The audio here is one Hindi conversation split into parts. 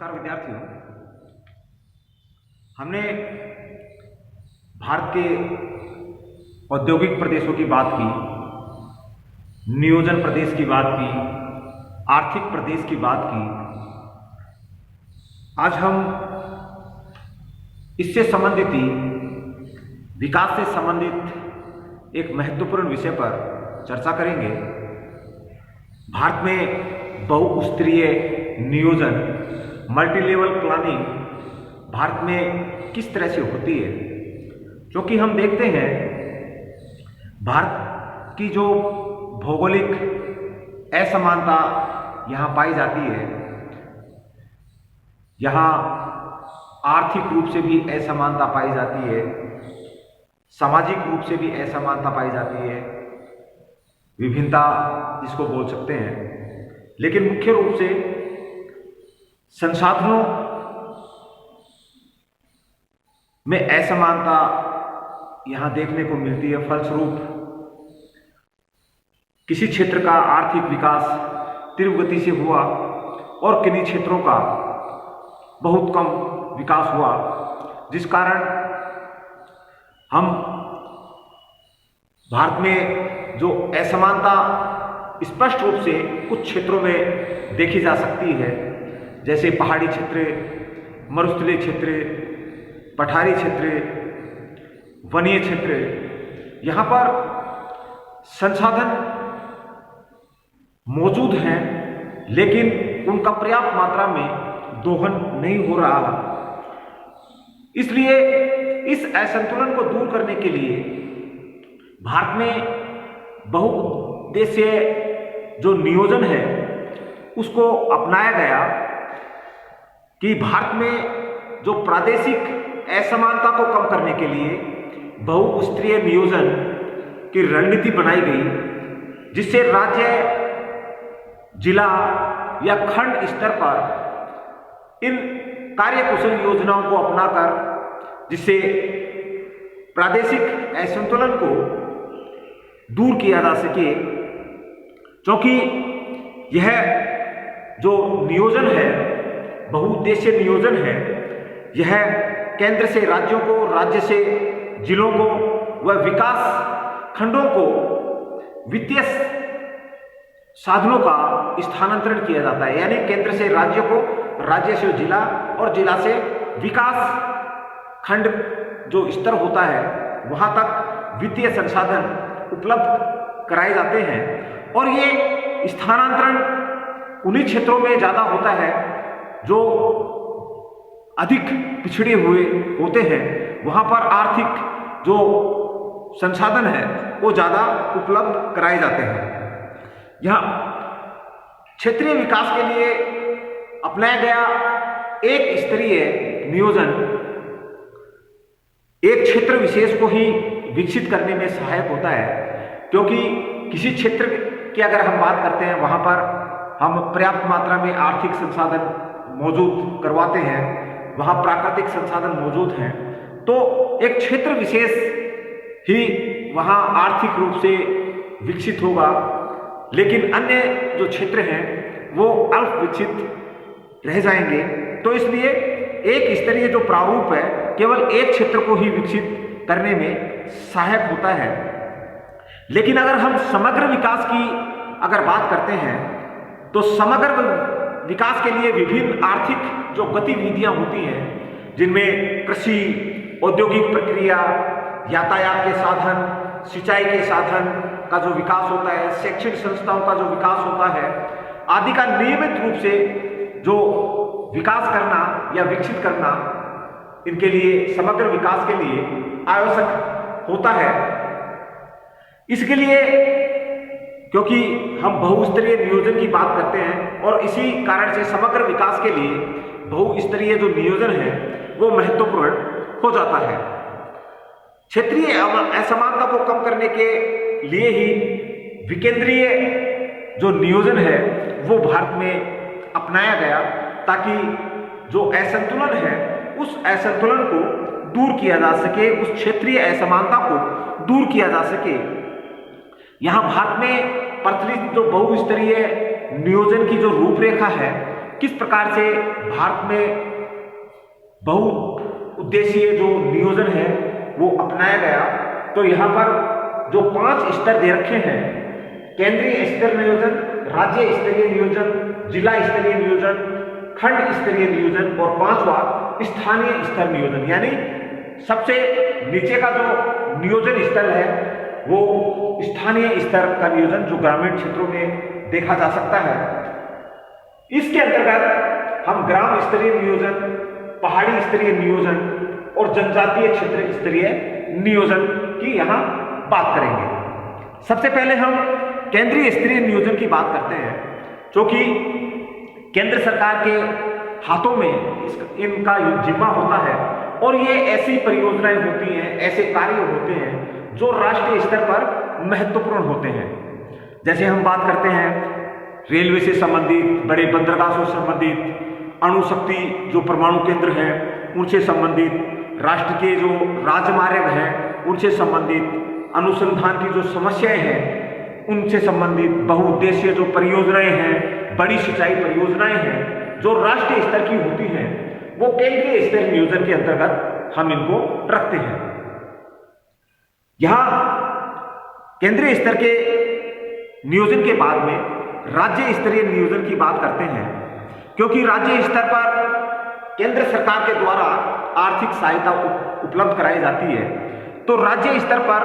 नमस्कार विद्यार्थियों। हमने भारत के औद्योगिक प्रदेशों की बात की, नियोजन प्रदेश की बात की, आर्थिक प्रदेश की बात की। आज हम इससे संबंधित ही विकास से संबंधित एक महत्वपूर्ण विषय पर चर्चा करेंगे। भारत में बहुस्तरीय नियोजन, मल्टी लेवल प्लानिंग भारत में किस तरह से होती है, क्योंकि हम देखते हैं भारत की जो भौगोलिक असमानता यहाँ पाई जाती है, यहाँ आर्थिक रूप से भी असमानता पाई जाती है, सामाजिक रूप से भी असमानता पाई जाती है, विभिन्नता जिसको बोल सकते हैं। लेकिन मुख्य रूप से संसाधनों में असमानता यहाँ देखने को मिलती है। फलस्वरूप किसी क्षेत्र का आर्थिक विकास तीव्र गति से हुआ और किन्हीं क्षेत्रों का बहुत कम विकास हुआ, जिस कारण हम भारत में जो असमानता स्पष्ट रूप से कुछ क्षेत्रों में देखी जा सकती है, जैसे पहाड़ी क्षेत्र, मरुस्थलीय क्षेत्र, पठारी क्षेत्र, वनीय क्षेत्र। यहाँ पर संसाधन मौजूद हैं, लेकिन उनका पर्याप्त मात्रा में दोहन नहीं हो रहा। इसलिए इस असंतुलन को दूर करने के लिए भारत में बहुउद्देशीय जो नियोजन है उसको अपनाया गया कि भारत में जो प्रादेशिक असमानता को कम करने के लिए बहुस्तरीय नियोजन की रणनीति बनाई गई, जिससे राज्य, जिला या खंड स्तर पर इन कार्यकुशल योजनाओं को अपनाकर जिससे प्रादेशिक असंतुलन को दूर किया जा सके। क्योंकि यह जो नियोजन है, बहुउद्देशीय नियोजन है, यह केंद्र से राज्यों को, राज्य से जिलों को व विकास खंडों को वित्तीय साधनों का स्थानांतरण किया जाता है। यानी केंद्र से राज्य को, राज्य से जिला और जिला से विकास खंड जो स्तर होता है वहां तक वित्तीय संसाधन उपलब्ध कराए जाते हैं। और ये स्थानांतरण उन्हीं क्षेत्रों में ज़्यादा होता है जो अधिक पिछड़े हुए होते हैं, वहाँ पर आर्थिक जो संसाधन है वो ज़्यादा उपलब्ध कराए जाते हैं। यहाँ क्षेत्रीय विकास के लिए अपनाया गया एक स्तरीय नियोजन एक क्षेत्र विशेष को ही विकसित करने में सहायक होता है, क्योंकि किसी क्षेत्र की अगर हम बात करते हैं वहाँ पर हम पर्याप्त मात्रा में आर्थिक संसाधन मौजूद करवाते हैं, वहाँ प्राकृतिक संसाधन मौजूद हैं, तो एक क्षेत्र विशेष ही वहाँ आर्थिक रूप से विकसित होगा। लेकिन अन्य जो क्षेत्र हैं वो अल्प विकसित रह जाएंगे। तो इसलिए एक स्तरीय जो प्रारूप है केवल एक क्षेत्र को ही विकसित करने में सहायक होता है। लेकिन अगर हम समग्र विकास की अगर बात करते हैं तो समग्र विकास के लिए विभिन्न आर्थिक जो गतिविधियां होती हैं, जिनमें कृषि, औद्योगिक प्रक्रिया, यातायात के साधन, सिंचाई के साधन का जो विकास होता है, शैक्षणिक संस्थाओं का जो विकास होता है, आदि का नियमित रूप से जो विकास करना या विकसित करना इनके लिए समग्र विकास के लिए आवश्यक होता है। इसके लिए क्योंकि हम बहुस्तरीय नियोजन की बात करते हैं और इसी कारण से समग्र विकास के लिए बहुस्तरीय जो नियोजन है वो महत्वपूर्ण हो जाता है। क्षेत्रीय असमानता को कम करने के लिए ही विकेंद्रीय जो नियोजन है वो भारत में अपनाया गया, ताकि जो असंतुलन है उस असंतुलन को दूर किया जा सके, उस क्षेत्रीय असमानता को दूर किया जा सके। यहाँ भारत में प्रचलित जो बहुस्तरीय नियोजन की जो रूपरेखा है किस प्रकार से भारत में बहुउद्देशीय जो नियोजन है वो अपनाया गया, तो यहाँ पर जो 5 स्तर दे रखे हैं, केंद्रीय स्तर नियोजन, राज्य स्तरीय नियोजन, जिला स्तरीय नियोजन, खंड स्तरीय नियोजन और 5वां स्थानीय स्तर नियोजन, यानी सबसे नीचे का जो नियोजन स्तर है वो स्थानीय स्तर का नियोजन जो ग्रामीण क्षेत्रों में देखा जा सकता है। इसके अंतर्गत हम ग्राम स्तरीय नियोजन, पहाड़ी स्तरीय नियोजन और जनजातीय क्षेत्र स्तरीय नियोजन की यहाँ बात करेंगे। सबसे पहले हम केंद्रीय स्तरीय नियोजन की बात करते हैं, जो कि केंद्र सरकार के हाथों में इनका जिम्मा होता है और ये ऐसी परियोजनाएं होती हैं, ऐसे कार्य होते हैं जो राष्ट्रीय स्तर पर महत्वपूर्ण होते हैं। जैसे हम बात करते हैं रेलवे से संबंधित, बड़े बंदरगाह से संबंधित, अणुशक्ति जो परमाणु केंद्र हैं उनसे संबंधित, राष्ट्र के जो राजमार्ग हैं उनसे संबंधित, अनुसंधान की जो समस्याएं हैं उनसे संबंधित, बहुउद्देशीय जो परियोजनाएं हैं, बड़ी सिंचाई परियोजनाएं हैं जो राष्ट्रीय स्तर की होती हैं, वो केंद्रीय स्तर नियोजन के अंतर्गत हम इनको रखते हैं। यहां केंद्रीय स्तर के नियोजन के बाद में राज्य स्तरीय नियोजन की बात करते हैं, क्योंकि राज्य स्तर पर केंद्र सरकार के द्वारा आर्थिक सहायता उपलब्ध कराई जाती है। तो राज्य स्तर पर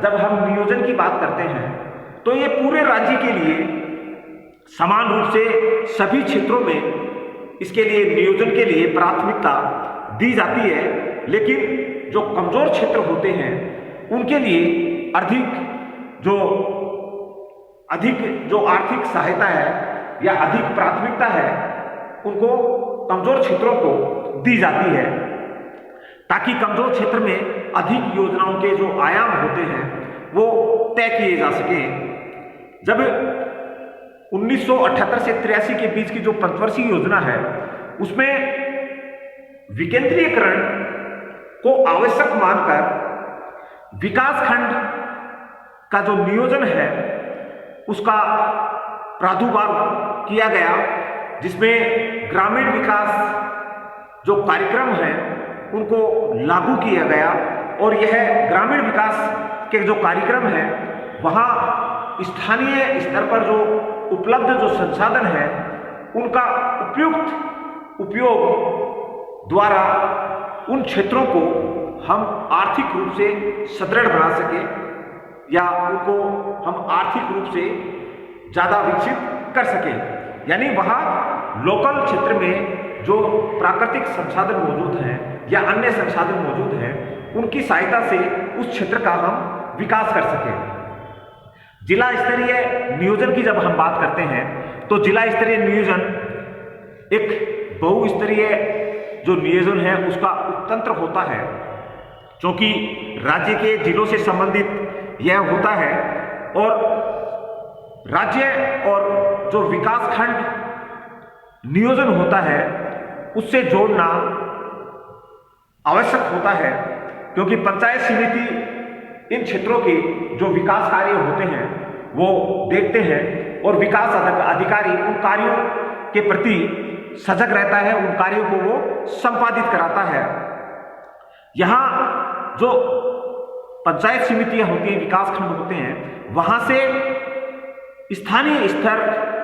जब हम नियोजन की बात करते हैं तो ये पूरे राज्य के लिए समान रूप से सभी क्षेत्रों में इसके लिए नियोजन के लिए प्राथमिकता दी जाती है, लेकिन जो कमजोर क्षेत्र होते हैं उनके लिए अधिक जो आर्थिक सहायता है या अधिक प्राथमिकता है उनको कमजोर क्षेत्रों को दी जाती है, ताकि कमजोर क्षेत्र में अधिक योजनाओं के जो आयाम होते हैं वो तय किए जा सकें। जब 1978 से 83 के बीच की जो पंचवर्षीय योजना है उसमें विकेंद्रीयकरण को आवश्यक मानकर विकासखंड का जो नियोजन है उसका प्रादुर्भाव किया गया, जिसमें ग्रामीण विकास जो कार्यक्रम है उनको लागू किया गया और यह ग्रामीण विकास के जो कार्यक्रम है वहाँ स्थानीय स्तर पर जो उपलब्ध जो संसाधन है उनका उपयुक्त उपयोग द्वारा उन क्षेत्रों को हम आर्थिक रूप से सुदृढ़ बना सके या उनको हम आर्थिक रूप से ज़्यादा विकसित कर सकें। यानी वहाँ लोकल क्षेत्र में जो प्राकृतिक संसाधन मौजूद हैं या अन्य संसाधन मौजूद हैं उनकी सहायता से उस क्षेत्र का हम विकास कर सकें। जिला स्तरीय नियोजन की जब हम बात करते हैं तो जिला स्तरीय नियोजन एक बहुस्तरीय जो नियोजन है उसका उपतंत्र होता है, क्योंकि राज्य के जिलों से संबंधित यह होता है और राज्य और जो विकासखंड नियोजन होता है उससे जोड़ना आवश्यक होता है, क्योंकि पंचायत समिति इन क्षेत्रों के जो विकास कार्य होते हैं वो देखते हैं और विकास अधिकारी उन कार्यों के प्रति सजग रहता है, उन कार्यों को वो संपादित कराता है। यहाँ जो पंचायत समितियां होती हैं, विकासखंड होते हैं, वहां से स्थानीय स्तर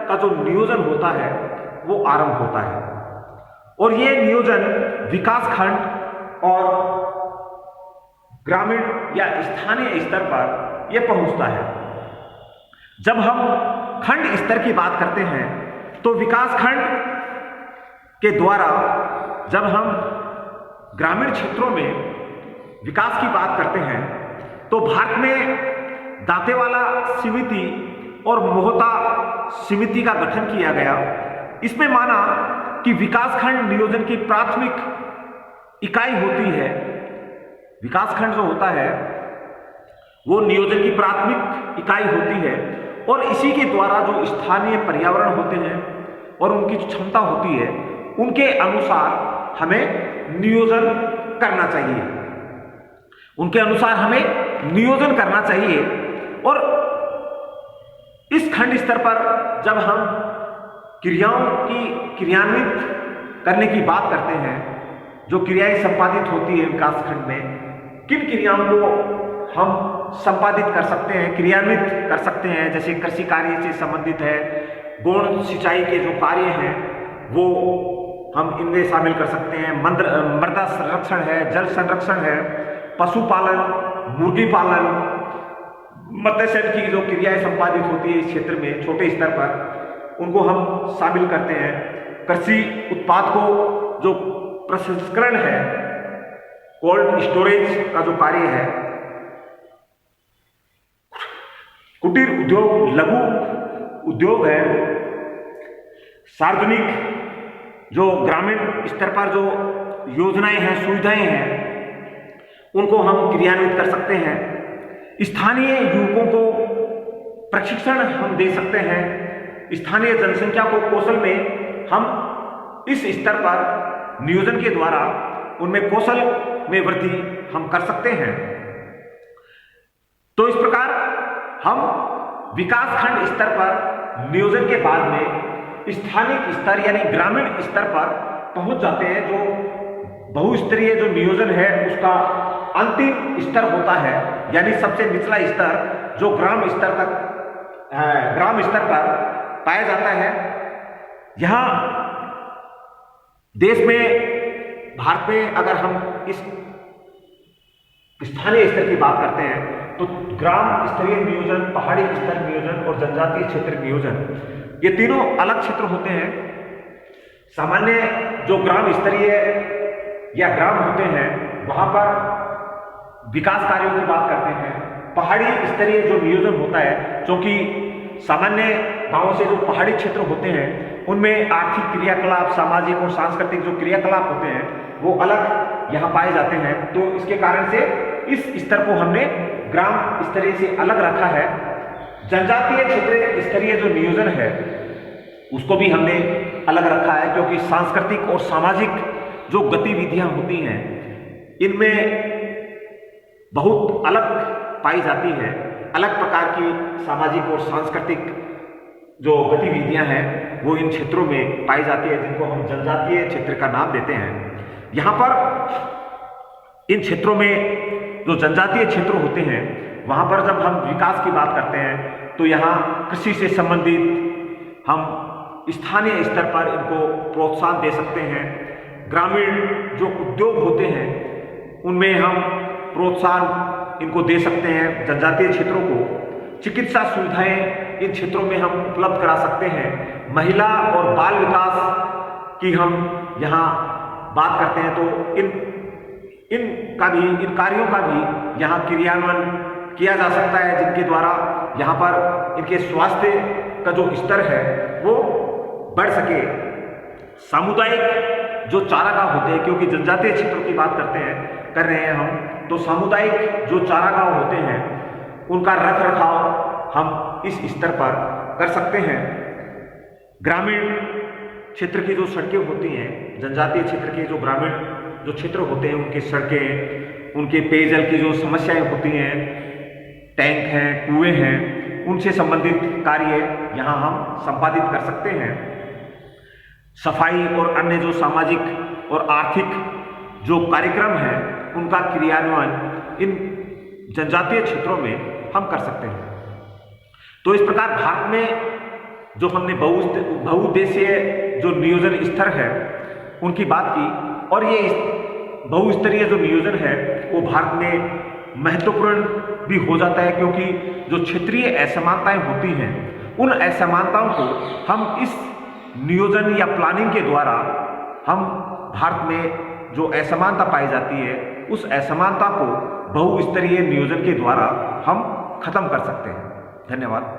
का जो नियोजन होता है वो आरंभ होता है और ये नियोजन विकासखंड और ग्रामीण या स्थानीय स्तर पर यह पहुंचता है। जब हम खंड स्तर की बात करते हैं तो विकासखंड के द्वारा जब हम ग्रामीण क्षेत्रों में विकास की बात करते हैं तो भारत में दांतेवाला समिति और मोहता समिति का गठन किया गया। इसमें माना कि विकासखंड नियोजन की प्राथमिक इकाई होती है। विकासखंड जो होता है वो नियोजन की प्राथमिक इकाई होती है और इसी के द्वारा जो स्थानीय पर्यावरण होते हैं और उनकी जो क्षमता होती है उनके अनुसार हमें नियोजन करना चाहिए, उनके अनुसार हमें नियोजन करना चाहिए। और इस खंड स्तर पर जब हम क्रियाओं की क्रियान्वित करने की बात करते हैं, जो क्रियाएं संपादित होती है विकासखंड में, किन क्रियाओं को हम संपादित कर सकते हैं, क्रियान्वित कर सकते हैं, जैसे कृषि कार्य से संबंधित है, गौण सिंचाई के जो कार्य हैं वो हम इनमें शामिल कर सकते हैं, मृदा संरक्षण है, जल संरक्षण है, पशुपालन, मुर्गी पालन, मत्स्य की जो क्रियाएं संपादित होती है इस क्षेत्र में छोटे स्तर पर, उनको हम शामिल करते हैं। कृषि उत्पाद को जो प्रसंस्करण है, कोल्ड स्टोरेज का जो कार्य है, कुटीर उद्योग, लघु उद्योग है, सार्वजनिक जो ग्रामीण स्तर पर जो योजनाएं हैं, सुविधाएं हैं, उनको हम क्रियान्वित कर सकते हैं। स्थानीय युवकों को प्रशिक्षण हम दे सकते हैं। स्थानीय जनसंख्या को कौशल में हम इस स्तर पर नियोजन के द्वारा उनमें कौशल में वृद्धि हम कर सकते हैं। तो इस प्रकार हम विकासखंड स्तर पर नियोजन के बाद में स्थानिक स्तर यानी ग्रामीण स्तर पर पहुंच जाते हैं। जो बहुस्तरीय जो नियोजन है उसका अंतिम स्तर होता है, यानी सबसे निचला स्तर जो ग्राम स्तर पर पाया जाता है। यहाँ देश में, भारत में अगर हम इस स्थानीय स्तर की बात करते हैं तो ग्राम स्तरीय नियोजन, पहाड़ी स्तर नियोजन और जनजातीय क्षेत्र नियोजन, ये तीनों अलग क्षेत्र होते हैं। सामान्य जो ग्राम स्तरीय या ग्राम होते हैं वहां पर विकास कार्यों की बात करते हैं। पहाड़ी स्तरीय जो नियोजन होता है, क्योंकि सामान्य गांवों से जो पहाड़ी क्षेत्र होते हैं उनमें आर्थिक क्रियाकलाप, सामाजिक और सांस्कृतिक जो क्रियाकलाप होते हैं वो अलग यहाँ पाए जाते हैं। तो इसके कारण से इस स्तर को हमने ग्राम स्तरीय से अलग रखा है। जनजातीय क्षेत्र स्तरीय जो नियोजन है उसको भी हमने अलग रखा है, क्योंकि सांस्कृतिक और सामाजिक जो गतिविधियां होती हैं इनमें बहुत अलग पाई जाती है। अलग प्रकार की सामाजिक और सांस्कृतिक जो गतिविधियां हैं वो इन क्षेत्रों में पाई जाती है, जिनको हम जनजातीय क्षेत्र का नाम देते हैं। यहाँ पर इन क्षेत्रों में जो जनजातीय क्षेत्र होते हैं वहाँ पर जब हम विकास की बात करते हैं तो यहाँ कृषि से संबंधित हम स्थानीय स्तर पर इनको प्रोत्साहन दे सकते हैं। ग्रामीण जो उद्योग होते हैं उनमें हम प्रोत्साहन इनको दे सकते हैं। जनजातीय क्षेत्रों को चिकित्सा सुविधाएं इन क्षेत्रों में हम उपलब्ध करा सकते हैं। महिला और बाल विकास की हम यहाँ बात करते हैं तो इन कार्यों का भी यहाँ क्रियान्वयन किया जा सकता है, जिनके द्वारा यहाँ पर इनके स्वास्थ्य का जो स्तर है वो बढ़ सके। सामुदायिक जो चारागाह होते हैं, क्योंकि जनजातीय क्षेत्रों की बात कर रहे हैं हम, तो सामुदायिक जो चारागाह होते हैं उनका रख रखाव हम इस स्तर पर कर सकते हैं। ग्रामीण क्षेत्र की जो सड़कें होती हैं, जनजातीय क्षेत्र के जो ग्रामीण जो क्षेत्र होते हैं उनकी सड़कें, उनके पेयजल की जो समस्याएं होती हैं, टैंक हैं, कुएं हैं, उनसे संबंधित कार्य यहाँ हम संपादित कर सकते हैं। सफाई और अन्य जो सामाजिक और आर्थिक जो कार्यक्रम हैं उनका क्रियान्वयन इन जनजातीय क्षेत्रों में हम कर सकते हैं। तो इस प्रकार भारत में जो हमने बहुउद्देशीय जो नियोजन स्तर है उनकी बात की, और ये बहुस्तरीय जो नियोजन है वो भारत में महत्वपूर्ण भी हो जाता है, क्योंकि जो क्षेत्रीय असमानताएं होती हैं उन असमानताओं को हम इस नियोजन या प्लानिंग के द्वारा हम भारत में जो असमानता पाई जाती है उस असमानता को बहुस्तरीय नियोजन के द्वारा हम खत्म कर सकते हैं। धन्यवाद।